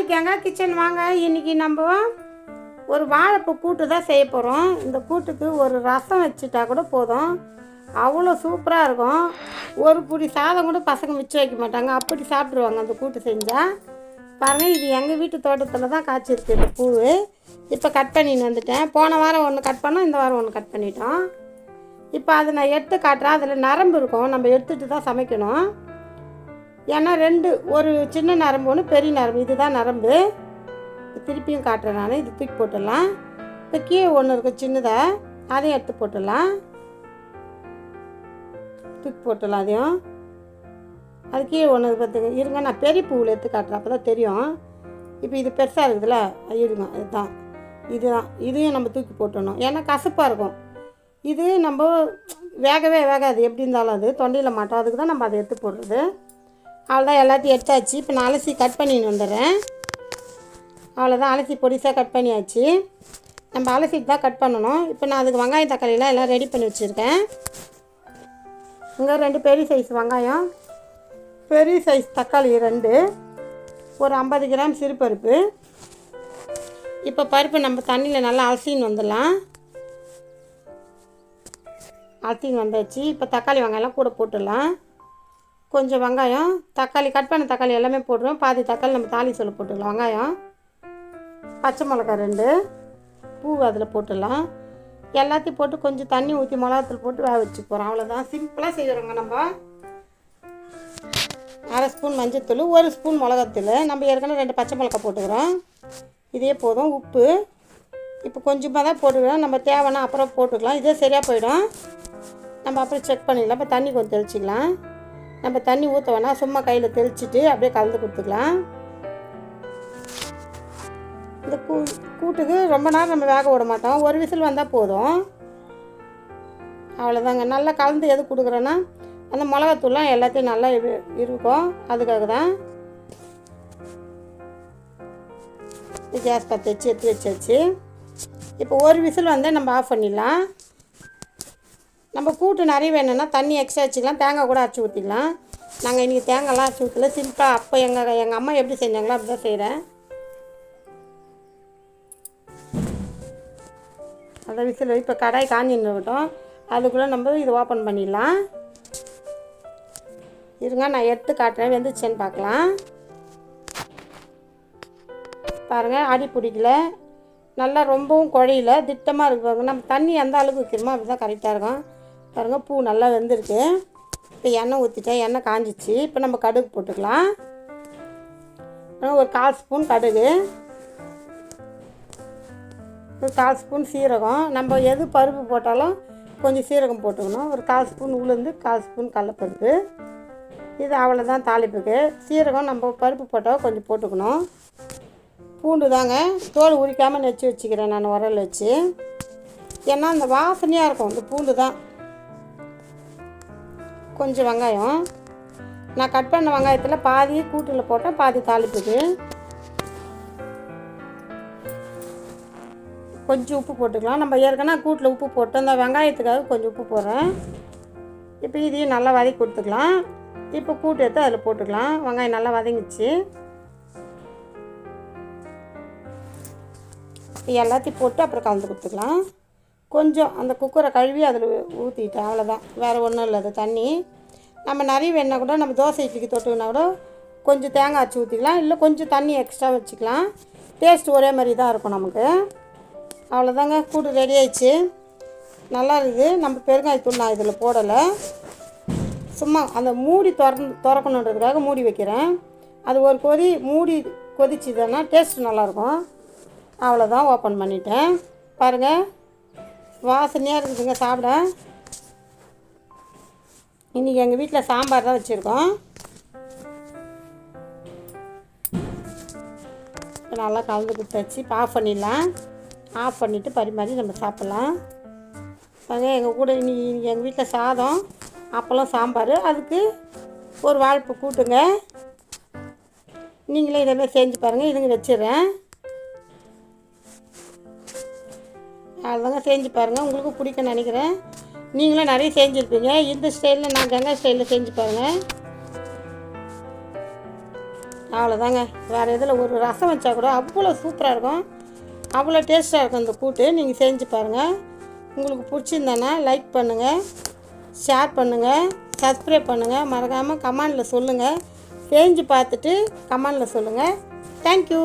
Ganga kitchen வாங்க. இன்றைக்கி நம்ம ஒரு வாழைப்பூ கூட்டு தான் செய்ய போகிறோம். இந்த கூட்டுக்கு ஒரு ரசம் வச்சுட்டா கூட போதும், அவ்வளோ சூப்பராக இருக்கும். ஒரு புடி சாதம் கூட பசங்க மிச்சம் வைக்க மாட்டாங்க, அப்படி சாப்பிட்ருவாங்க அந்த கூட்டு செஞ்சால். பாருங்கள், இது எங்கள் வீட்டு தோட்டத்தில் தான் காய்ச்சிருக்கு இந்த பூ. இப்போ கட் பண்ணின்னு வந்துட்டேன். போன வாரம் ஒன்று கட் பண்ணோம், இந்த வாரம் ஒன்று கட் பண்ணிட்டோம். இப்போ அதை நான் எடுத்து காட்டுறேன். அதில் நரம்பு இருக்கும், நம்ம எடுத்துகிட்டு தான் சமைக்கணும். ஏன்னா ஒரு சின்ன நரம்பு ஒன்று, பெரிய நரம்பு, இதுதான் நரம்பு. திருப்பியும் காட்டுறேன் நான். இது தூக்கி போட்டுடலாம். இப்போ கீழே ஒன்று இருக்குது சின்னதாக, அதையும் எடுத்து போட்டுடலாம். தூக்கி போட்டுடலாம் அதையும். அது கீழே ஒன்று பார்த்துங்க. இருங்க, நான் பெரிய பூவில் எடுத்து காட்டுறேன், அப்போ தான் தெரியும். இப்போ இது பெருசாக இருக்குதுல்ல, இருங்க, இதுதான். இதையும் நம்ம தூக்கி போட்டுடணும், ஏன்னா கசப்பாக இருக்கும். இது நம்ம வேகவே வேகாது, எப்படி இருந்தாலும் அது தொண்டையில் மாட்டோம். அதுக்கு தான் நம்ம அதை எடுத்து போடுறது. அவ்வளோதான், எல்லாத்தையும் எடுத்தாச்சு. இப்போ நான் அலசி கட் பண்ணின்னு வந்துடுறேன். அவ்வளோதான், அலசி பொடிசாக கட் பண்ணியாச்சு. நம்ம அலசிட்டு தான் கட் பண்ணணும். இப்போ நான் அதுக்கு வெங்காயம் தக்காளிலாம் எல்லாம் ரெடி பண்ணி வச்சுருக்கேன். இங்கே 2 பெரிய சைஸ் வெங்காயம், பெரிய சைஸ் தக்காளி 2, ஒரு 50 கிராம் சிறுபருப்பு. இப்போ பருப்பு நம்ம தண்ணியில் நல்லா அலசின்னு வந்துடலாம். அலசின்னு வந்தாச்சு. இப்போ தக்காளி வெங்காயம்லாம் கூட போட்டுடலாம். கொஞ்சம் வெங்காயம், தக்காளி, கட் பண்ண தக்காளி எல்லாமே போட்டுருவோம். பாதி தக்காளி நம்ம தாளிசோல போட்டுக்கலாம். வெங்காயம், பச்சை மிளகாய் 2, பூ அதில் போட்டுடலாம். எல்லாத்தையும் போட்டு கொஞ்சம் தண்ணி ஊற்றி மிளகாத்தூள் போட்டு வேக வச்சு போகிறோம். அவ்வளோதான், சிம்பிளாக செய்கிறோங்க. நம்ம 1/2 ஸ்பூன் மஞ்சத்தூள், 1 ஸ்பூன் மிளகாத்தூள், நம்ம ஏற்கனவே 2 பச்சை மிளகாய் போட்டுக்கிறோம். இதே போதும். உப்பு இப்போ கொஞ்சமாக தான் போட்டுக்கிறோம், நம்ம தேவைன்னா அப்புறம் போட்டுக்கலாம். இதே சரியாக போயிடும், நம்ம அப்புறம் செக் பண்ணிடலாம். இப்போ தண்ணி கொஞ்சம் தெளிச்சிக்கலாம். நம்ம தண்ணி ஊற்ற வேணாம், சும்மா கையில் தெளிச்சிட்டு அப்படியே கலந்து கொடுத்துக்கலாம். இந்த கூட்டுக்கு ரொம்ப நேரம் நம்ம வேக விட மாட்டோம், ஒரு விசில் வந்தால் போதும். அவ்வளோதாங்க. நல்லா கலந்து எது கொடுக்குறோன்னா அந்த மிளகாத்தூள்லாம் எல்லாத்தையும் நல்லா இருக்கும், அதுக்காக தான். கேஸ் பற்ற வச்சு எடுத்து வச்சாச்சு. இப்போ ஒரு விசில் வந்தால் நம்ம ஆஃப் பண்ணிடலாம். நம்ம கூட்டு நிறைய வேணும்னா தண்ணி எக்ஸ்ட்ரா வச்சுக்கலாம், தேங்காய் கூட அரைச்சி ஊற்றிக்கலாம். நாங்கள் இன்றைக்கி தேங்காய்லாம் அரைச்சி ஊற்றல, சிம்பிளாக அப்போ எங்கள் அம்மா எப்படி செஞ்சாங்களோ அப்படி தான் செய்கிறேன். அதை விசில் இப்போ கடாய் காஞ்சின்னு இருக்கட்டும், அதுக்குள்ளே நம்ம இது ஓப்பன் பண்ணிடலாம். இருங்க, நான் எடுத்து காட்டுறேன், வெந்துச்சேன்னு பார்க்கலாம். பாருங்கள், அடி பிடிக்கல, நல்லா ரொம்பவும் குழையில, திட்டமாக இருக்கு. பாருங்கள், நம்ம தண்ணி எந்த அளவுக்கு வைக்கிறோமோ அப்படி தான் கரெக்டாக இருக்கும். பாருங்கள், பூ நல்லா வெந்திருக்கு. இப்போ எண்ணெய் ஊற்றிட்டேன், எண்ணெய் காஞ்சிச்சு. இப்போ நம்ம கடுகு போட்டுக்கலாம். ஒரு 1/4 ஸ்பூன் கடுகு, ஒரு 1/4 ஸ்பூன் சீரகம். நம்ம எது பருப்பு போட்டாலும் கொஞ்சம் சீரகம் போட்டுக்கணும். ஒரு 1/4 ஸ்பூன் உளுந்து, 1/4 ஸ்பூன் கடலைப்பருப்பு. இது அவ்வளோதான் தாளிப்புக்கு. சீரகம் நம்ம பருப்பு போட்டால் கொஞ்சம் போட்டுக்கணும். பூண்டு தாங்க, தோல் உரிக்காமல் நெச்சு வச்சுக்கிறேன் நான் உரல் வச்சு, ஏன்னா அந்த வாசனையாக இருக்கும் இந்த பூண்டு தான். கொஞ்சம் வெங்காயம், நான் கட் பண்ண வெங்காயத்தில் பாதி கூட்டில் போட்டேன், பாதி தாளிப்புக்கு. கொஞ்சம் உப்பு போட்டுக்கலாம். நம்ம ஏற்கனவே கூட்டில் உப்பு போட்டோம், இந்த வெங்காயத்துக்காக கொஞ்சம் உப்பு போடுறேன். இப்போ இதையும் நல்லா வதக்கி கொடுத்துக்கலாம். இப்போ கூட்டு எடுத்து அதில் போட்டுக்கலாம். வெங்காயம் நல்லா வதங்கிச்சு. எல்லாத்தையும் போட்டு அப்புறம் கலந்து கொடுத்துக்கலாம். கொஞ்சம் அந்த குக்கரை கழுவி அதில் ஊற்றிட்டேன், அவ்வளோதான், வேறு ஒன்றும் இல்லை. அது தண்ணி நம்ம நிறைய வேணால் கூட நம்ம தோசை இட்லிக்கு தொட்டுக்கினா கூட கொஞ்சம் தேங்காய் அரைச்சி ஊற்றிக்கலாம், இல்லை கொஞ்சம் தண்ணி எக்ஸ்ட்ரா வச்சுக்கலாம். டேஸ்ட் ஒரே மாதிரி தான் இருக்கும் நமக்கு. அவ்வளோதாங்க, கூட்டு ரெடி ஆயிடுச்சு. நல்லா இருக்குது. நம்ம பெருங்காயத்தூள் நான் இதில் போடலை, சும்மா அந்த மூடி திறக்கணுன்றதுக்காக மூடி வைக்கிறேன். அது ஒரு மூடி கொதிச்சுதுன்னா டேஸ்ட் நல்லாயிருக்கும். அவ்வளோதான், ஓப்பன் பண்ணிட்டேன். பாருங்கள், வாசனையாக இருக்குதுங்க சாப்பிட. இன்றைக்கி எங்கள் வீட்டில் சாம்பார் தான் வச்சுருக்கோம். இப்போ நல்லா கலந்து கொடுத்தாச்சு. இப்போ ஆஃப் பண்ணிடலாம். ஆஃப் பண்ணிவிட்டு பரிமாறி நம்ம சாப்பிட்லாம். பாருங்கள், எங்கள் கூட இன்னைக்கு எங்கள் வீட்டில் சாதம், அப்பளம், சாம்பார், அதுக்கு ஒரு வாழைப்பூ கூட்டுங்க. நீங்களே இதேமாதிரி செஞ்சு பாருங்கள். இதுங்க வச்சிடுறேன். அதுதாங்க, செஞ்சு பாருங்கள், உங்களுக்கு பிடிக்கும்னு நினைக்கிறேன். நீங்களும் நிறைய செஞ்சுருப்பீங்க. இந்த ஸ்டைலில் நான் கங்கா ஸ்டைலில் செஞ்சு பாருங்கள். அவ்வளோதாங்க. வேறு இதில் ஒரு ரசம் வச்சா கூட அவ்வளோ சூப்பராக இருக்கும், அவ்வளோ டேஸ்ட்டாக இருக்கும் இந்த கூட்டு. நீங்கள் செஞ்சு பாருங்கள். உங்களுக்கு பிடிச்சிருந்தானா லைக் பண்ணுங்கள், ஷேர் பண்ணுங்கள், சப்ஸ்கிரைப் பண்ணுங்கள். மறக்காமல் கமெண்டில் சொல்லுங்கள். செஞ்சு பார்த்துட்டு கமெண்டில் சொல்லுங்கள். தேங்க்யூ.